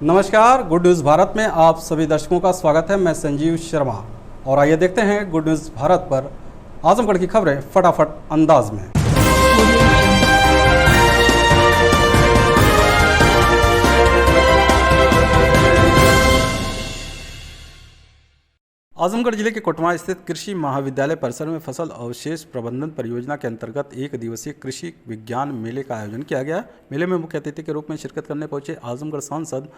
नमस्कार, good news Bharat में आप सभी दर्शकों का स्वागत है। मैं संजीव शर्मा और आइए देखते हैं गुड न्यूज़ भारत पर आजमगढ़ की खबरें फटाफट अंदाज में। आजमगढ़ जिले के कोटवा स्थित कृषि महाविद्यालय परिसर में फसल अवशेष प्रबंधन परियोजना के अंतर्गत एक दिवसीय कृषि विज्ञान मेले का आयोजन किया गया। मेले में मुख्य अतिथि के रूप में शिरकत करने पहुंचे आजमगढ़ सांसद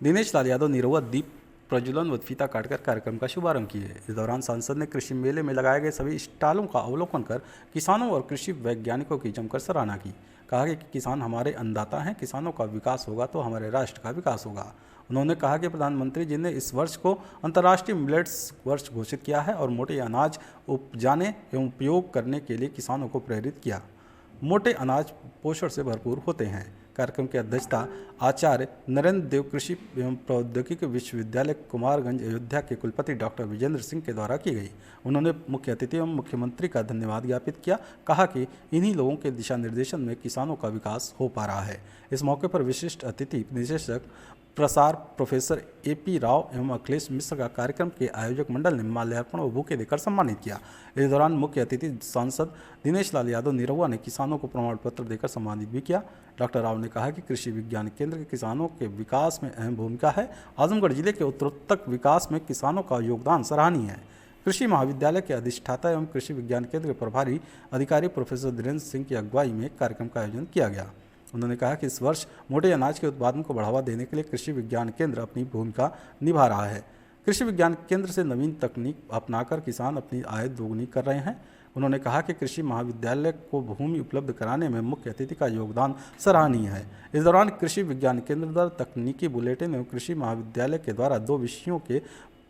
दिनेश लाल यादव निरहुआ दीप प्रज्वलन व फीता काटकर कार्यक्रम का शुभारंभ किए। इस दौरान सांसद ने कृषि मेले में लगाए गए सभी स्टॉलों का अवलोकन कर किसानों और कृषि वैज्ञानिकों की जमकर सराहना की। कहा कि किसान हमारे अन्नदाता हैं, किसानों का विकास होगा तो हमारे राष्ट्र का विकास होगा। उन्होंने कहा कि प्रधानमंत्री जी ने इस वर्ष को अंतर्राष्ट्रीय मिलेट्स वर्ष घोषित किया है और मोटे अनाज उपजाने एवं उपयोग करने के लिए किसानों को प्रेरित किया। मोटे अनाज पोषण से भरपूर होते हैं। कार्यक्रम की अध्यक्षता आचार्य नरेंद्र देव कृषि एवं प्रौद्योगिकी विश्वविद्यालय कुमारगंज अयोध्या के कुलपति डॉक्टर विजेंद्र सिंह के द्वारा की गई। उन्होंने मुख्य अतिथि एवं मुख्यमंत्री का धन्यवाद ज्ञापित किया। कहा कि इन्हीं लोगों के दिशा निर्देशन में किसानों का विकास हो पा रहा है। इस मौके पर विशिष्ट अतिथि निदेशक प्रसार प्रोफेसर AP राव एवं अखिलेश मिश्र का कार्यक्रम के आयोजक मंडल ने माल्यार्पण व बुके देकर सम्मानित किया। इस दौरान मुख्य अतिथि सांसद दिनेश लाल यादव निरहुआ ने किसानों को प्रमाण पत्र देकर सम्मानित भी किया। डॉक्टर राव ने कहा कि कृषि विज्ञान केंद्र के किसानों के विकास में अहम भूमिका है। आजमगढ़ जिले के उत्तरोत्तर विकास में किसानों का योगदान सराहनीय है। कृषि महाविद्यालय के अधिष्ठाता एवं कृषि विज्ञान केंद्र के प्रभारी अधिकारी प्रोफेसर धीरेन्द्र सिंह की अगुवाई में कार्यक्रम का आयोजन किया गया। उन्होंने कहा कि इस वर्ष मोटे अनाज के उत्पादन को बढ़ावा देने के लिए कृषि विज्ञान केंद्र अपनी भूमिका निभा रहा है। कृषि विज्ञान केंद्र से नवीन तकनीक अपनाकर किसान अपनी आय दोगुनी कर रहे हैं। उन्होंने कहा कि कृषि महाविद्यालय को भूमि उपलब्ध कराने में मुख्य अतिथि का योगदान सराहनीय है। इस दौरान कृषि विज्ञान केंद्र द्वारा तकनीकी बुलेटिन एवं कृषि महाविद्यालय के द्वारा 2 विषयों के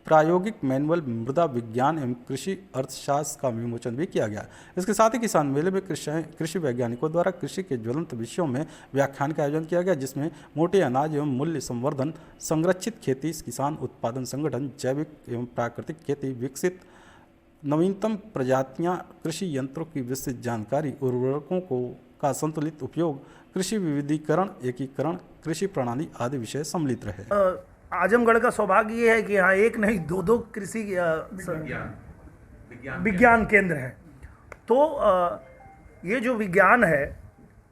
प्रायोगिक मैनुअल मृदा विज्ञान एवं कृषि अर्थशास्त्र का विमोचन भी किया गया। इसके साथ ही किसान मेले में कृषि वैज्ञानिकों द्वारा कृषि के ज्वलंत विषयों में व्याख्यान का आयोजन किया गया, जिसमें मोटे अनाज एवं मूल्य संवर्धन, संरक्षित खेती, किसान उत्पादन संगठन, जैविक एवं प्राकृतिक खेती, विकसित नवीनतम प्रजातियां, कृषि यंत्रों की विस्तृत जानकारी, उर्वरकों का संतुलित उपयोग, कृषि विविधीकरण, एकीकरण, कृषि प्रणाली आदि विषय सम्मिलित रहे। आजमगढ़ का सौभाग्य ये है कि यहाँ एक नहीं 2 कृषि विज्ञान केंद्र हैं। तो ये जो विज्ञान है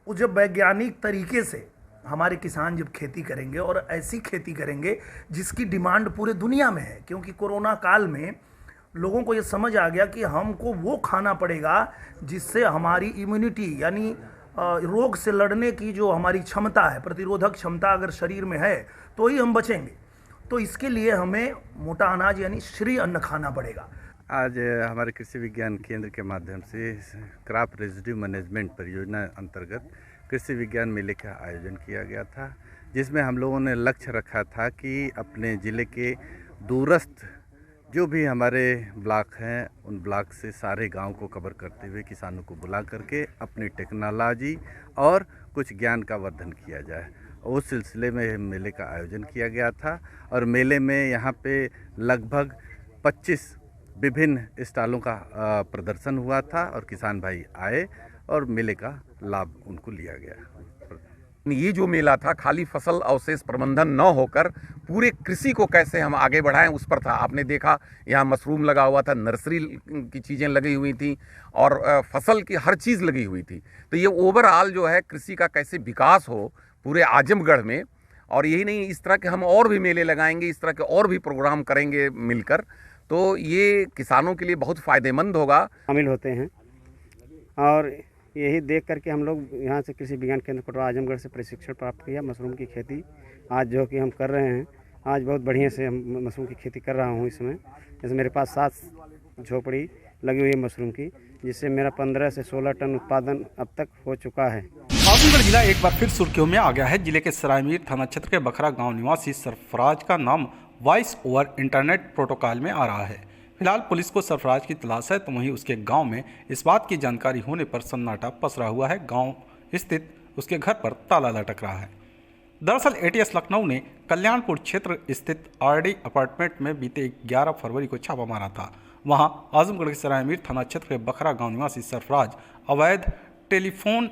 वो जब वैज्ञानिक तरीके से हमारे किसान जब खेती करेंगे और ऐसी खेती करेंगे जिसकी डिमांड पूरे दुनिया में है, क्योंकि कोरोना काल में लोगों को ये समझ आ गया कि हमको वो खाना पड़ेगा जिससे हमारी इम्यूनिटी यानी रोग से लड़ने की जो हमारी क्षमता है, प्रतिरोधक क्षमता अगर शरीर में है तो ही हम बचेंगे। तो इसके लिए हमें मोटा अनाज यानी श्री अन्न खाना पड़ेगा। आज हमारे कृषि विज्ञान केंद्र के माध्यम से क्रॉप रेजिड्यू मैनेजमेंट परियोजना अंतर्गत कृषि विज्ञान मेले का आयोजन किया गया था, जिसमें हम लोगों ने लक्ष्य रखा था कि अपने ज़िले के दूरस्थ जो भी हमारे ब्लॉक हैं उन ब्लॉक से सारे गांव को कवर करते हुए किसानों को बुला करके अपनी टेक्नोलॉजी और कुछ ज्ञान का वर्धन किया जाए। उस सिलसिले में मेले का आयोजन किया गया था और मेले में यहाँ पे लगभग 25 विभिन्न स्टॉलों का प्रदर्शन हुआ था और किसान भाई आए और मेले का लाभ उनको लिया गया। ये जो मेला था खाली फसल अवशेष प्रबंधन न होकर पूरे कृषि को कैसे हम आगे बढ़ाएं उस पर था। आपने देखा यहाँ मशरूम लगा हुआ था, नर्सरी की चीज़ें लगी हुई थी और फसल की हर चीज़ लगी हुई थी। तो ये ओवरऑल जो है कृषि का कैसे विकास हो पूरे आजमगढ़ में, और यही नहीं इस तरह के हम और भी मेले लगाएंगे, इस तरह के और भी प्रोग्राम करेंगे मिलकर, तो ये किसानों के लिए बहुत फ़ायदेमंद होगा। शामिल होते हैं और यही देख करके हम लोग यहाँ से कृषि विज्ञान केंद्र कोटवा आजमगढ़ से प्रशिक्षण प्राप्त किया। मशरूम की खेती आज जो कि हम कर रहे हैं, आज बहुत बढ़िया से हम मशरूम की खेती कर रहा हूँ। इसमें जैसे मेरे पास 7 झोपड़ी लगी हुई है मशरूम की, जिससे मेरा 15 से 16 टन उत्पादन अब तक हो चुका है। आजमगढ़ जिला एक बार फिर सुर्खियों में आ गया है। जिले के सरायमीर थाना क्षेत्र के बखरा गांव निवासी सरफराज का नाम वॉइस ओवर इंटरनेट प्रोटोकॉल में आ रहा है। फिलहाल पुलिस को सरफराज की तलाश है, तो वहीं उसके गांव में इस बात की जानकारी होने पर सन्नाटा पसरा हुआ है। गांव स्थित उसके घर पर ताला लटक रहा है। दरअसल ATS लखनऊ ने कल्याणपुर क्षेत्र स्थित RD अपार्टमेंट में बीते 11 फरवरी को छापा मारा था। वहां आजमगढ़ के सरायमीर थाना क्षेत्र के बखरा गांव निवासी सरफराज अवैध टेलीफोन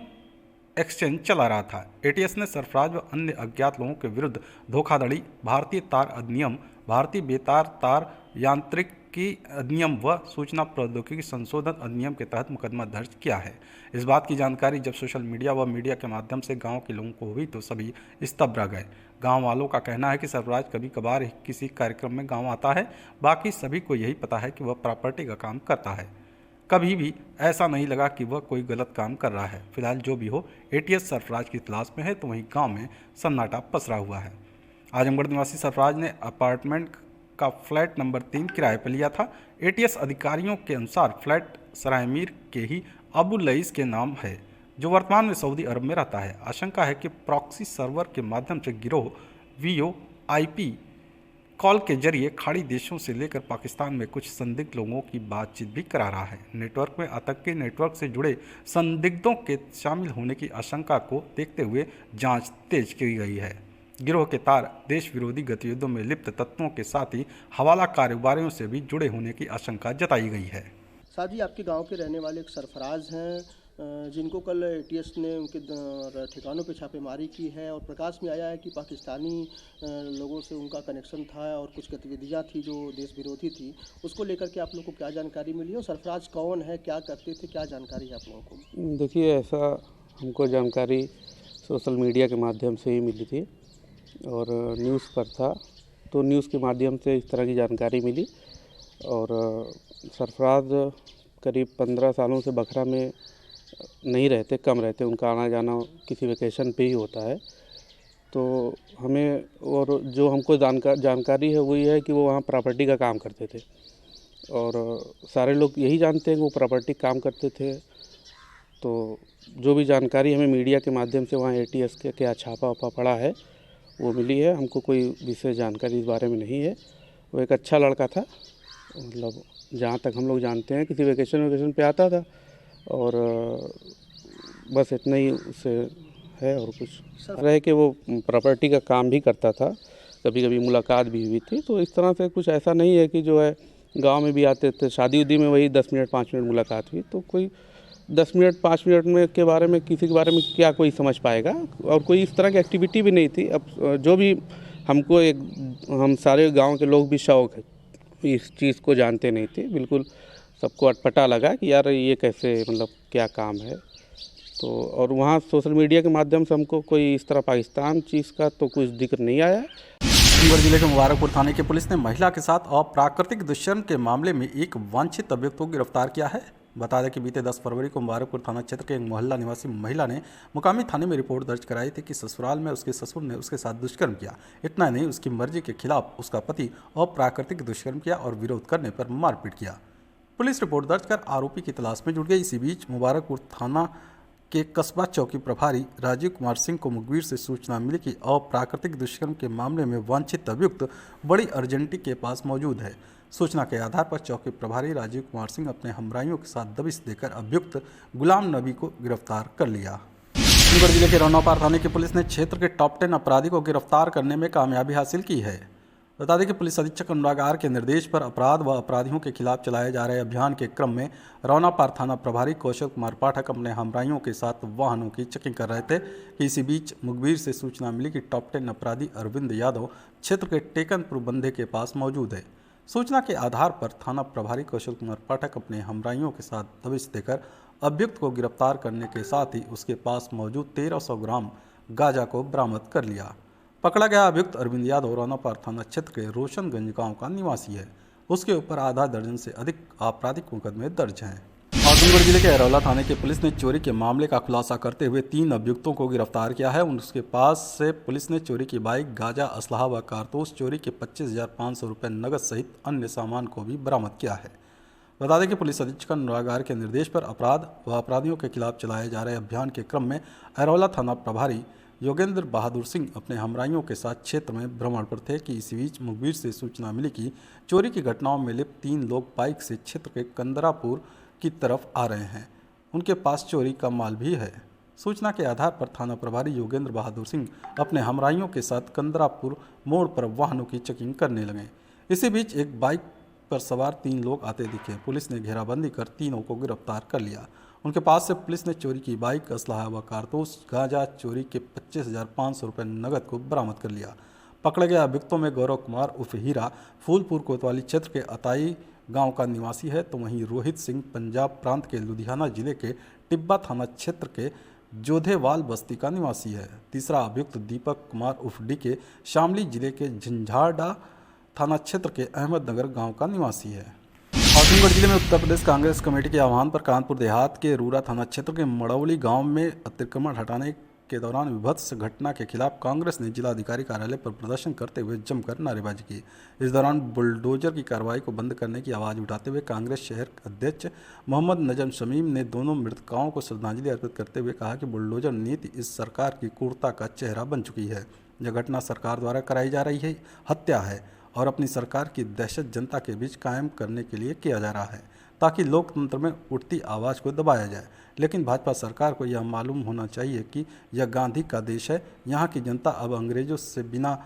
एक्सचेंज चला रहा था। एटीएस ने सरफराज व अन्य अज्ञात लोगों के विरुद्ध धोखाधड़ी, भारतीय तार अधिनियम, भारतीय बेतार तार यांत्रिकी अधिनियम व सूचना प्रौद्योगिकी संशोधन अधिनियम के तहत मुकदमा दर्ज किया है। इस बात की जानकारी जब सोशल मीडिया व मीडिया के माध्यम से गांव के लोगों को हुई तो सभी स्तब्ध रह गए। गांव वालों का कहना है कि सरफराज कभी कभार ही किसी कार्यक्रम में गांव आता है, बाकी सभी को यही पता है कि वह प्रॉपर्टी का काम करता है। कभी भी ऐसा नहीं लगा कि वह कोई गलत काम कर रहा है। फिलहाल जो भी हो, एटीएस सरफराज की तलाश में है तो वहीं गांव में सन्नाटा पसरा हुआ है। आजमगढ़ निवासी सरफराज ने अपार्टमेंट का फ्लैट नंबर 3 किराए पर लिया था। एटीएस अधिकारियों के अनुसार फ्लैट सरायमीर के ही अबू लईस के नाम है, जो वर्तमान में सऊदी अरब में रहता है। आशंका है कि प्रॉक्सी सर्वर के माध्यम से गिरोह वीओआईपी कॉल के जरिए खाड़ी देशों से लेकर पाकिस्तान में कुछ संदिग्ध लोगों की बातचीत भी करा रहा है। नेटवर्क में आतंकी नेटवर्क से जुड़े संदिग्धों के शामिल होने की आशंका को देखते हुए जांच तेज की गई है। गिरोह के तार देश विरोधी गतिविधियों में लिप्त तत्वों के साथ ही हवाला कारोबारियों से भी जुड़े होने की आशंका जताई गई है। साहब जी, आपके गांव के रहने वाले एक सरफराज हैं, जिनको कल एटीएस ने उनके ठिकानों पे छापेमारी की है और प्रकाश में आया है कि पाकिस्तानी लोगों से उनका कनेक्शन था और कुछ गतिविधियां थी जो देश विरोधी थी। उसको लेकर के आप लोग को क्या जानकारी मिली और सरफराज कौन है, क्या करते थे, क्या जानकारी है आप लोगों को? देखिए, ऐसा हमको जानकारी सोशल मीडिया के माध्यम से ही मिली थी और न्यूज़ पर था, तो न्यूज़ के माध्यम से इस तरह की जानकारी मिली। और सरफराज करीब 15 सालों से बखरा में नहीं रहते, कम रहते, उनका आना जाना किसी वेकेशन पे ही होता है। तो हमें और जो हमको जानकारी है वो ये है कि वो वहाँ प्रॉपर्टी का काम करते थे और सारे लोग यही जानते हैं कि वो प्रॉपर्टी काम करते थे। तो जो भी जानकारी हमें मीडिया के माध्यम से वहाँ एटीएस के क्या छापा वापा पड़ा है वो मिली है। हमको कोई विशेष जानकारी इस बारे में नहीं है। वो एक अच्छा लड़का था, मतलब जहाँ तक हम लोग जानते हैं किसी वेकेशन पे आता था और बस इतना ही उससे है और कुछ रहे कि वो प्रॉपर्टी का काम भी करता था। कभी कभी मुलाकात भी हुई थी, तो इस तरह से कुछ ऐसा नहीं है कि जो है गांव में भी आते थे, शादी उदी में वही 10 मिनट 5 मिनट मुलाकात हुई, तो कोई 10 मिनट 5 मिनट में के बारे में किसी के बारे में क्या कोई समझ पाएगा। और कोई इस तरह की एक्टिविटी भी नहीं थी। अब जो भी हमको हम सारे गाँव के लोग भी शौक है इस चीज़ को जानते नहीं थे, बिल्कुल सबको अटपटा लगा कि यार ये कैसे, मतलब क्या काम है। तो और वहाँ सोशल मीडिया के माध्यम से हमको कोई इस तरह पाकिस्तान चीज़ का तो कुछ जिक्र नहीं आया। आजमगढ़ जिले के मुबारकपुर थाने की पुलिस ने महिला के साथ अप्राकृतिक दुष्कर्म के मामले में एक वांछित अभियुक्त को गिरफ्तार किया है। बता दें कि बीते 10 फरवरी को मुबारकपुर थाना क्षेत्र के एक मोहल्ला निवासी महिला ने मुकामी थाने में रिपोर्ट दर्ज कराई थी कि ससुराल में उसके ससुर ने उसके साथ दुष्कर्म किया। इतना नहीं, उसकी मर्जी के खिलाफ उसका पति अप्राकृतिक दुष्कर्म किया और विरोध करने पर मारपीट किया। पुलिस रिपोर्ट दर्ज कर आरोपी की तलाश में जुट गई। इसी बीच मुबारकपुर थाना के कस्बा चौकी प्रभारी राजीव कुमार सिंह को मुखबिर से सूचना मिली कि अप्राकृतिक दुष्कर्म के मामले में वांछित अभियुक्त बड़ी अर्जेंटी के पास मौजूद है। सूचना के आधार पर चौकी प्रभारी राजीव कुमार सिंह अपने हमराइयों के साथ दबिश देकर अभियुक्त गुलाम नबी को गिरफ्तार कर लिया। आजमगढ़ जिले के रौनापार थाने की पुलिस ने क्षेत्र के टॉप 10 अपराधी को गिरफ्तार करने में कामयाबी हासिल की है। बता दें कि पुलिस अधीक्षक अनुराग आर के निर्देश पर अपराध व अपराधियों के खिलाफ चलाए जा रहे अभियान के क्रम में रौनापार थाना प्रभारी कौशल कुमार पाठक अपने हमराइयों के साथ वाहनों की चेकिंग कर रहे थे कि इसी बीच मुखबिर से सूचना मिली कि टॉप 10 अपराधी अरविंद यादव क्षेत्र के टेकनपुर बंधे के पास मौजूद है। सूचना के आधार पर थाना प्रभारी कौशल कुमार पाठक अपने हमराइयों के साथ दबिश देकर अभियुक्त को गिरफ्तार करने के साथ ही उसके पास मौजूद 1300 ग्राम गांजा को बरामद कर लिया। पकड़ा गया अभियुक्त अरविंद यादव रौनापार थाना क्षेत्र के रोशनगंज गांव का निवासी है। उसके ऊपर आधा दर्जन से अधिक आपराधिक मुकदमे दर्ज हैं। आजमगढ़ जिले के अरौला थाने की पुलिस ने चोरी के मामले का खुलासा करते हुए 3 अभियुक्तों को गिरफ्तार किया है। उसके पास से पुलिस ने चोरी की बाइक, गांजा, असलहा व कारतूस, चोरी के 25,500 रुपये नगद सहित अन्य सामान को भी बरामद किया है। बता दें कि पुलिस अधीक्षक अनुराग आर के निर्देश पर अपराध व अपराधियों के खिलाफ चलाए जा रहे अभियान के क्रम में अरौला थाना प्रभारी योगेंद्र बहादुर सिंह अपने हमराइयों के साथ क्षेत्र में भ्रमण पर थे कि इसी बीच मुखबिर से सूचना मिली कि चोरी की घटनाओं में लिप्त 3 लोग बाइक से क्षेत्र के कंदरापुर की तरफ आ रहे हैं। उनके पास चोरी का माल भी है। सूचना के आधार पर थाना प्रभारी योगेंद्र बहादुर सिंह अपने हमराइयों के साथ कंदरापुर मोड़ पर वाहनों की चेकिंग करने लगे। इसी बीच एक बाइक पर सवार 3 लोग आते दिखे। पुलिस ने घेराबंदी कर तीनों को गिरफ्तार कर लिया। उनके पास से पुलिस ने चोरी की बाइक, असलहा व कारतूस, गांजा चोरी के 25,500 रुपये नगद को बरामद कर लिया। पकड़े गए अभियुक्तों में गौरव कुमार उर्फ हीरा फूलपुर कोतवाली क्षेत्र के अताई गांव का निवासी है, तो वहीं रोहित सिंह पंजाब प्रांत के लुधियाना जिले के टिब्बा थाना क्षेत्र के जोधेवाल बस्ती का निवासी है। तीसरा अभियुक्त दीपक कुमार उर्फ डी के शामली जिले के झंझारडा थाना क्षेत्र के अहमदनगर गांव का निवासी है। आजमगढ़ जिले में उत्तर प्रदेश कांग्रेस कमेटी के आह्वान पर कानपुर देहात के रूरा थाना क्षेत्र के मड़ौली गांव में अतिक्रमण हटाने के दौरान विभत्स घटना के खिलाफ कांग्रेस ने जिलाधिकारी कार्यालय पर प्रदर्शन करते हुए जमकर नारेबाजी की। इस दौरान बुलडोजर की कार्रवाई को बंद करने की आवाज़ उठाते हुए कांग्रेस शहर अध्यक्ष मोहम्मद नजम शमीम ने दोनों मृतकों को श्रद्धांजलि अर्पित करते हुए कहा कि बुलडोजर नीति इस सरकार की क्रूरता का चेहरा बन चुकी है। यह घटना सरकार द्वारा कराई जा रही है हत्या है और अपनी सरकार की दहशत जनता के बीच कायम करने के लिए किया जा रहा है ताकि लोकतंत्र में उठती आवाज़ को दबाया जाए। लेकिन भाजपा सरकार को यह मालूम होना चाहिए कि यह गांधी का देश है। यहाँ की जनता अब अंग्रेजों से बिना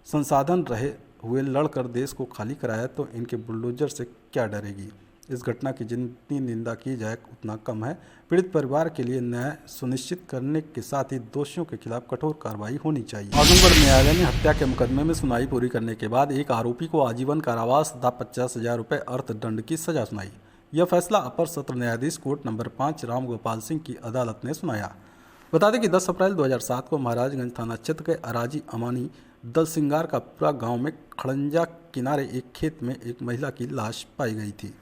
संसाधन रहे हुए लड़कर देश को खाली कराया तो इनके बुलडोजर से क्या डरेगी। इस घटना की जितनी निंदा की जाए उतना कम है। पीड़ित परिवार के लिए न्याय सुनिश्चित करने के साथ ही दोषियों के खिलाफ कठोर कार्रवाई होनी चाहिए। आजमगढ़ न्यायालय ने हत्या के मुकदमे में सुनवाई पूरी करने के बाद एक आरोपी को आजीवन कारावास तथा 50,000 रुपये अर्थदंड की सजा सुनाई। यह फैसला अपर सत्र न्यायाधीश कोर्ट नंबर 5 राम गोपाल सिंह की अदालत ने सुनाया। बता दें कि 10 अप्रैल 2007 को महाराजगंज थाना क्षेत्र के अराजी अमानी दल सिंगार का पूरा गांव में खड़ंजा किनारे एक खेत में एक महिला की लाश पाई गई थी।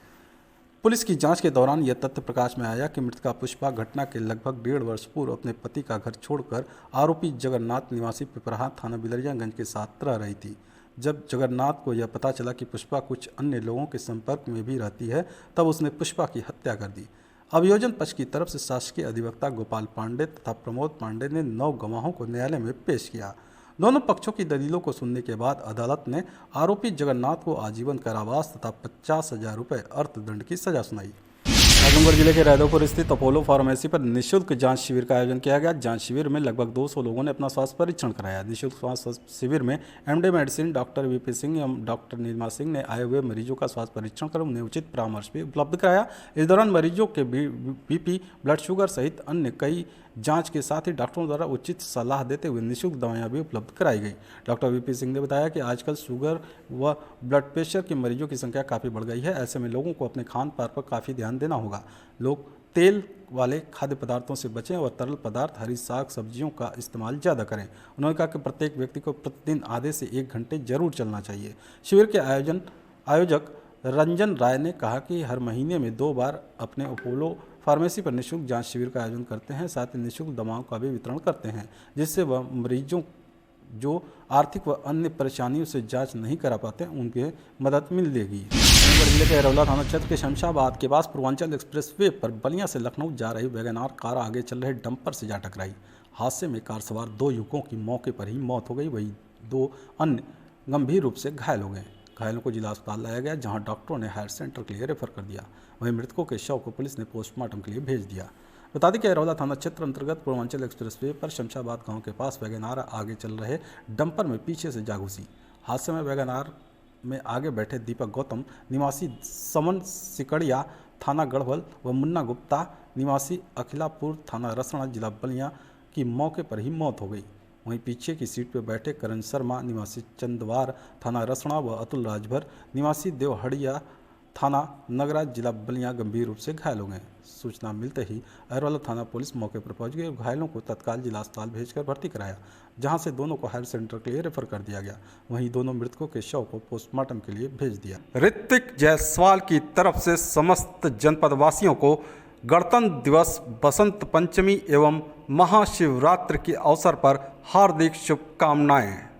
पुलिस की जांच के दौरान यह तथ्य प्रकाश में आया कि मृतका पुष्पा घटना के लगभग 1.5 वर्ष पूर्व अपने पति का घर छोड़कर आरोपी जगन्नाथ निवासी पिपराहा थाना बिलरियागंज के साथ रह रही थी। जब जगन्नाथ को यह पता चला कि पुष्पा कुछ अन्य लोगों के संपर्क में भी रहती है, तब उसने पुष्पा की हत्या कर दी। अभियोजन पक्ष की तरफ से शासकीय अधिवक्ता गोपाल पांडे तथा प्रमोद पांडे ने 9 गवाहों को न्यायालय में पेश किया। दोनों पक्षों की दलीलों को सुनने के बाद अदालत ने आरोपी जगन्नाथ को आजीवन कारावास तथा 50,000 रुपये अर्थदंड की सजा सुनाई। आजमगढ़ जिले के रैदोपुर स्थित अपोलो फार्मेसी पर निःशुल्क जांच शिविर का आयोजन किया गया। जांच शिविर में लगभग 200 लोगों ने अपना स्वास्थ्य परीक्षण कराया। निःशुल्क स्वास्थ्य शिविर में MD medicine doctor VP Singh एवं डॉक्टर नीलिमा सिंह ने आए हुए मरीजों का स्वास्थ्य परीक्षण कर उन्हें उचित परामर्श भी उपलब्ध कराया। इस दौरान मरीजों के बीपी, ब्लड शुगर सहित अन्य कई जांच के साथ ही डॉक्टरों द्वारा उचित सलाह देते हुए निःशुल्क दवाएं भी उपलब्ध कराई गई। डॉक्टर वीपी सिंह ने बताया कि आजकल शुगर व ब्लड प्रेशर के मरीजों की संख्या काफ़ी बढ़ गई है। ऐसे में लोगों को अपने खान पान पर काफ़ी ध्यान देना होगा। लोग तेल वाले खाद्य पदार्थों से बचें और तरल पदार्थ, हरी साग सब्जियों का इस्तेमाल ज़्यादा करें। उन्होंने कहा कि प्रत्येक व्यक्ति को प्रतिदिन आधे से 1 घंटे जरूर चलना चाहिए। शिविर के आयोजक रंजन राय ने कहा कि हर महीने में 2 बार अपने अपोलो फार्मेसी पर निःशुल्क जांच शिविर का आयोजन करते हैं, साथ ही निःशुल्क दवाओं का भी वितरण करते हैं, जिससे वह मरीजों जो आर्थिक व अन्य परेशानियों से जांच नहीं करा पाते उनके मदद मिलेगी। जिले के रौला थाना क्षेत्र के शमशाबाद के पास पूर्वांचल एक्सप्रेसवे पर बलिया से लखनऊ जा रही वैगनार कार आगे चल रहे डंपर से जा टकराई। हादसे में कार सवार 2 युवकों की मौके पर ही मौत हो गई, वहीं 2 अन्य गंभीर रूप से घायल हो गए। घायलों को जिला अस्पताल लाया गया, जहां डॉक्टरों ने हायर सेंटर के लिए रेफर कर दिया। वहीं मृतकों के शव को पुलिस ने पोस्टमार्टम के लिए भेज दिया। बता दें कि रौला थाना क्षेत्र अंतर्गत पूर्वांचल एक्सप्रेसवे पर शमशाबाद गांव के पास वैगनार आगे चल रहे डंपर में पीछे से जा घुसी। हादसे में वैगनार में आगे बैठे दीपक गौतम निवासी समन सिकड़िया थाना गढ़वल व मुन्ना गुप्ता निवासी अखिलापुर थाना रसना जिला बलिया की मौके पर ही मौत हो गई। वहीं पीछे की सीट पर बैठे करण शर्मा निवासी चंदवार थाना रसना व अतुल राजभर निवासी देवहड़िया थाना नगरा जिला बलिया गंभीर रूप से घायल हो गए। सूचना मिलते ही अहरवाला थाना पुलिस मौके पर पहुंच गई और घायलों को तत्काल जिला अस्पताल भेजकर भर्ती कराया, जहां से दोनों को हायर सेंटर के लिए रेफर कर दिया गया। वहीं दोनों मृतकों के शव को पोस्टमार्टम के लिए भेज दिया। ऋतिक जायसवाल की तरफ से समस्त जनपद वासियों को गणतंत्र दिवस, बसंत पंचमी एवं महाशिवरात्रि के अवसर पर हार्दिक शुभकामनाएं।